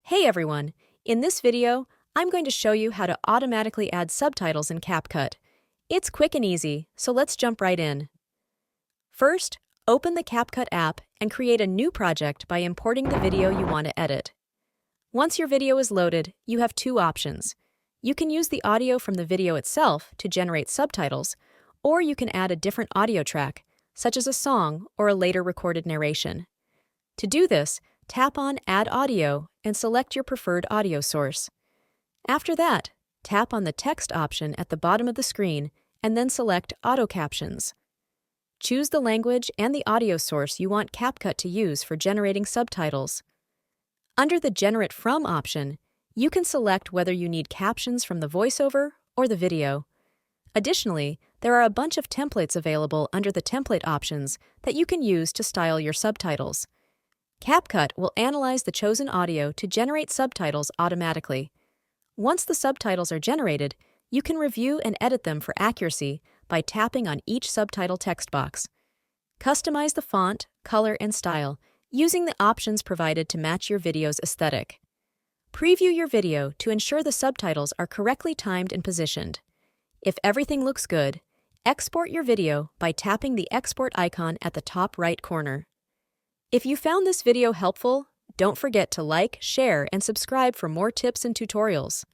Hey everyone! In this video, I'm going to show you how to automatically add subtitles in CapCut. It's quick and easy, so let's jump right in. First, open the CapCut app and create a new project by importing the video you want to edit. Once your video is loaded, you have two options. You can use the audio from the video itself to generate subtitles, or you can add a different audio track, such as a song or a later recorded narration. To do this, tap on Add Audio and select your preferred audio source. After that, tap on the text option at the bottom of the screen and then select Auto Captions. Choose the language and the audio source you want CapCut to use for generating subtitles. Under the Generate From option, you can select whether you need captions from the voiceover or the video. Additionally, there are a bunch of templates available under the Template options that you can use to style your subtitles. CapCut will analyze the chosen audio to generate subtitles automatically. Once the subtitles are generated, you can review and edit them for accuracy by tapping on each subtitle text box. Customize the font, color, and style using the options provided to match your video's aesthetic. Preview your video to ensure the subtitles are correctly timed and positioned. If everything looks good, export your video by tapping the export icon at the top right corner. If you found this video helpful, don't forget to like, share, and subscribe for more tips and tutorials.